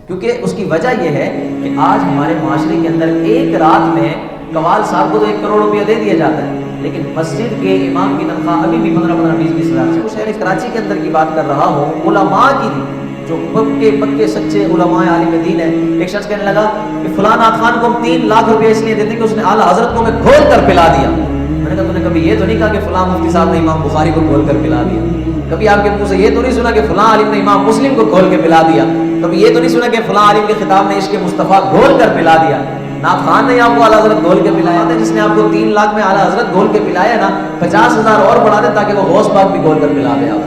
کیونکہ اس کی وجہ یہ ہے کہ آج ہمارے معاشرے کے اندر ایک رات میں قوال صاحب کو تو 1 کروڑ روپیہ دے دیا جاتا ہے، لیکن مسجد کے امام کی تنخواہ ابھی بھی 15-15 20-20 ہزار سے. شہر کراچی کے اندر کی بات کر رہا ہوں، علماء کی جو پکے سچے علماء عالم دین ہیں. ایک شخص کہنے لگا کہ فلاں نعت خان کو ہم 3 لاکھ روپے اس لیے دیتے کہ اس نے اعلیٰ حضرت کو ہمیں کھول کر پلا دیا. میں نے کہا تو نے کبھی یہ تو نہیں کہا کہ فلاں مفتی صاحب نے امام بخاری کو کھول کر پلا دیا؟ کبھی آپ کے منہ سے یہ تو نہیں سنا کہ فلاں عالم نے امام مسلم کو کھول کے پلا دیا؟ کبھی یہ تو نہیں سنا کہ فلاں عالم کے خطاب نے عشق مصطفیٰ گھول کر پلا دیا؟ نعت خان نے آپ کو اعلیٰ حضرت گھول کے پلایا تھا، جس نے آپ کو 3 لاکھ میں اعلیٰ حضرت گھول کے پلایا نا، 50,000 اور بڑھا دے تاکہ وہ غوث پاک بھی گھول کر پلا دے. آپ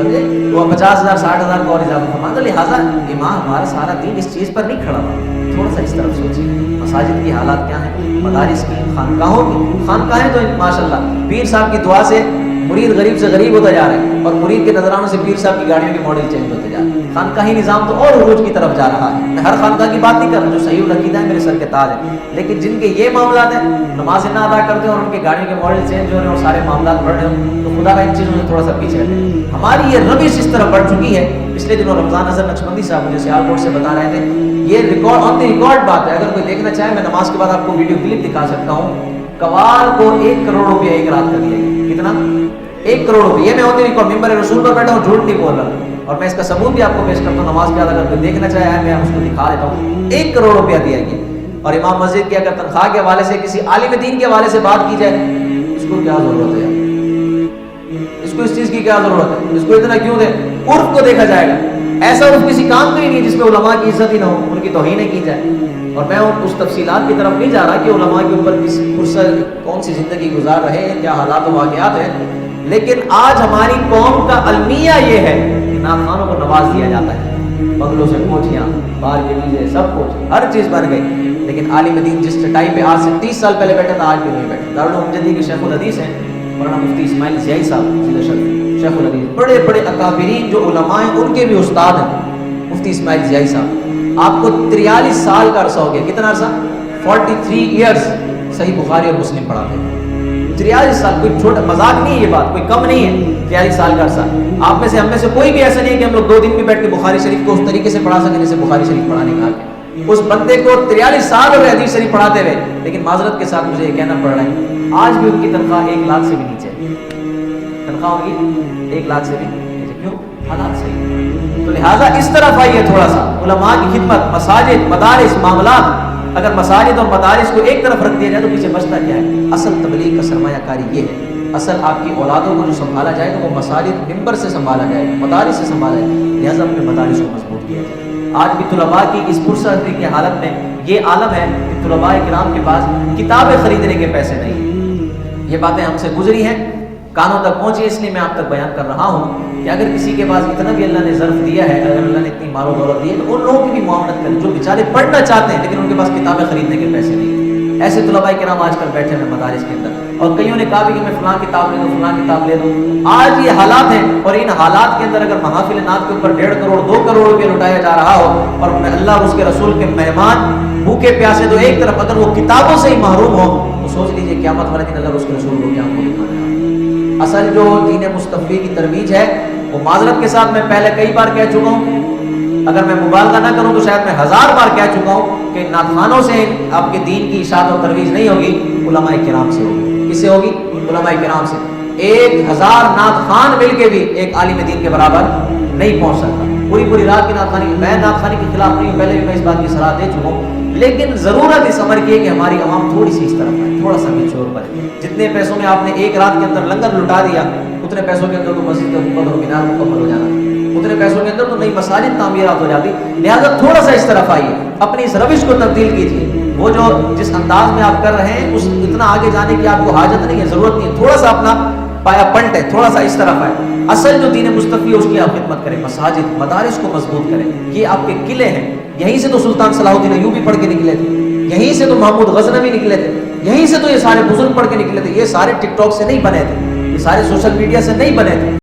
سمجھے؟ وہ 50,000 60,000 کو اور اضافہ فرما دے. لہٰذا امام ہمارا سارا دین اس چیز پر نہیں کھڑا ہوا. تھوڑا سا اس طرف سوچیے، مساجد کی حالات کیا ہیں، مدارس کی، خانقاہوں کی. خانقاہیں تو ماشاءاللہ پیر صاحب کی دعا سے مرید غریب سے غریب ہوتا جا رہا ہے، اور مرید کے نظرانوں سے پیر صاحب کی گاڑیوں کے ماڈل چینج ہوتے جا رہے ہیں. خانقاہی نظام تو اور عروج کی طرف جا رہا ہے. میں ہر خانقاہ کی بات نہیں کر رہا، جو صحیح العقیدہ ہے میرے سر کے تاج ہے، لیکن جن کے یہ معاملات ہیں، نمازیں نہ ادا کرتے ہیں اور ان کی گاڑیوں کے ماڈل چینج ہو رہے ہیں اور سارے معاملات بڑھ رہے ہیں، تو خدا کا ان چیزوں سے تھوڑا سا پیچھے رہے. ہماری یہ روش اس طرح بڑھ چکی ہے. پچھلے دنوں رمضان اظہر نقشبندی صاحب مجھے سیالکوٹ سے بتا رہے تھے، یہ ریکارڈ آن دی ریکارڈ بات ہے. اگر کوئی دیکھنا چاہے میں نماز کے بعد آپ کو ویڈیو کلپ دکھا سکتا ہوں. قوال کو 1 کروڑ روپیہ ایک رات کا دیا گیا. کتنا؟ 1 کروڑ روپیہ. یہ میں آن دی ریکارڈ ممبر رسول پر بیٹھا ہوں، جھوٹ نہیں بول رہا، اور میں اس کا ثبوت بھی آپ کو پیش کرتا ہوں. نماز کے بعد اگر کوئی دیکھنا چاہے میں اس کو دکھا دیتا ہوں. 1 کروڑ روپیہ دیا گیا. اور امام مسجد کی اگر تنخواہ کے حوالے سے کسی عالم دین کے حوالے سے بات کی جائے، اس کو کیا ضرورت ہے؟ اس کو اس چیز کی کیا ضرورت ہے؟ اس کو اتنا کیوں دے؟ عرف کو دیکھا جائے گا. ایسا عرف کسی کام کا ہی نہیں جس میں علماء کی عزت ہی نہ ہو، ان کی توہین کی جائے. اور میں اس تفصیلات کی طرف نہیں جا رہا کہ علماء کے اوپر کس فرصت کون سی زندگی گزار رہے ہیں، کیا حالات و واقعات ہیں، لیکن آج ہماری قوم کا المیہ یہ ہے کہ نعت خانوں کو نواز دیا جاتا ہے. بنگلوں سے کوٹھیاں، باہر کے ویزے، سب کچھ، ہر چیز بن گئی. لیکن عالم دین جس چٹائی پہ آج سے 30 سال پہلے بیٹھا تھا، آج بھی نہیں بیٹھا. دارالعلوم امجدی کے شیخ الحدیث ہیں مولانا مفتی اسماعیل ضیائی صاحب، شیخ الحدیث، بڑے بڑے اکابرین جو علماء ہیں ان کے بھی استاد ہیں مفتی اسماعیل ضیائی صاحب. آپ کو 43 سال کا عرصہ ہو گیا. کتنا عرصہ؟ 43 ایئرس صحیح بخاری اور مسلم پڑھاتے ہیں. 43 سال، کوئی چھوٹا مذاق نہیں ہے، یہ بات کوئی کم نہیں ہے. 43 سال کا عرصہ. آپ میں سے ہم میں سے کوئی بھی ایسا نہیں ہے کہ ہم لوگ 2 دن بھی بیٹھ کے بخاری شریف کو اس طریقے سے پڑھا سکیں جیسے بخاری شریف پڑھانے کا ہے. اس بندے کو 43 سال ہو گئے حدیث شریف پڑھاتے ہوئے، لیکن معذرت کے ساتھ مجھے یہ کہنا پڑ رہا ہے آج بھی ان کی تنخواہ 1 لاکھ سے بھی نیچے ہے. تنخواہ ہوگی 1 لاکھ سے بھی نیچے. کیوں؟ حالات صحیح. تو لہٰذا اس طرف آئیے تھوڑا سا. علماء کی خدمت، مساجد، مدارس، معاملات. اگر مساجد اور مدارس کو ایک طرف رکھ دیا جائے تو پیچھے بچتا کیا ہے؟ اصل تبلیغ کا سرمایہ کاری یہ ہے. اصل آپ کی اولادوں کو جو سنبھالا جائے گا وہ مساجد ممبر سے سنبھالا جائے گا، مدارس سے سنبھالا جائے گا. لہٰذا اپنے مدارس کو مضبوط کیا جائے. آج بھی طلباء کی اس پرستی کی حالت میں یہ عالم ہے کہ طلباء کرام کے پاس کتابیں خریدنے کے پیسے نہیں. یہ باتیں ہم سے گزری ہیں، کانوں تک پہنچی، اس لیے میں آپ تک بیان کر رہا ہوں کہ اگر کسی کے پاس اتنا بھی اللہ نے ظرف دیا ہے، اگر اللہ نے اتنی مال و دولت دی ہے تو ان لوگوں کی بھی معاملت کریں جو بیچارے پڑھنا چاہتے ہیں لیکن ان کے پاس کتابیں خریدنے کے پیسے نہیں. ایسے طلباء کرام آج کل بیٹھے ہیں مدارس کے اندر، اور کئیوں نے کہا بھی کہ میں فلاں کتاب لے دو، فلاں کتاب لے دو. آج یہ حالات ہیں، اور ان حالات کے اندر اگر محافل نعت کے اوپر 1.5 کروڑ 2 کروڑ روپے لٹایا جا رہا ہو اور اللہ اور اس کے رسول کے مہمان بھوکے پیاسے تو ایک طرف، اگر وہ کتابوں سے ہی محروم ہو تو سوچ لیجئے قیامت والے دن اللہ اور اس کے رسول کو کیا دکھانا ہے. اصل جو دین مصطفی کی ترویج ہے وہ معذرت کے ساتھ میں پہلے کئی بار کہہ چکا ہوں، اگر میں مبالغہ نہ کروں تو شاید میں 1000 بار کہہ چکا ہوں کہ نعت خوانوں سے آپ کے دین کی اشاعت و ترویج نہیں ہوگی، علماء کرام سے ہوگی. کس سے ہوگی؟ علماء کرام سے. 1000 نعت خوان مل کے بھی ایک عالم دین کے برابر نہیں پہنچ سکتا. پوری رات کی نعت خوانی، میں نعت خوانی کے خلاف نہیں ہوں، پہلے بھی میں اس بات کی صلاح دے چکا ہوں، لیکن ضرورت اس امر کی ہے کہ ہماری عوام تھوڑی سی اس طرف آئے، تھوڑا سا بھی شور پڑے. جتنے پیسوں میں آپ نے ایک رات کے اندر لنگر لٹا دیا، اتنے پیسوں کے اندر تو مسجد کا گنبد اور مینار مکمل ہو جانا تھا، اتنے پیسوں کے اندر تو نئی مساجد تعمیرات ہو جاتی. لہٰذا تھوڑا سا اس طرف آئیے، اپنی اس روش کو تبدیل کیجیے. وہ جو جس انداز میں آپ کر رہے ہیں اس اتنا آگے جانے کی آپ کو حاجت نہیں ہے، ضرورت نہیں ہے. تھوڑا سا اپنا پایا پلٹے، تھوڑا سا اس طرف آئے. اصل جو دین مصطفی ہے اس کی آپ خدمت کریں، مساجد مدارس کو مضبوط کریں. یہ آپ کے قلعے ہیں. یہیں سے تو سلطان صلاح الدین ایوبی پڑھ کے نکلے تھے، یہیں سے تو محمود غزنوی نکلے تھے، یہیں سے تو یہ سارے بزرگ پڑھ کے نکلے تھے. یہ سارے ٹک ٹاک سے نہیں بنے تھے، یہ سارے سوشل میڈیا سے نہیں بنے تھے.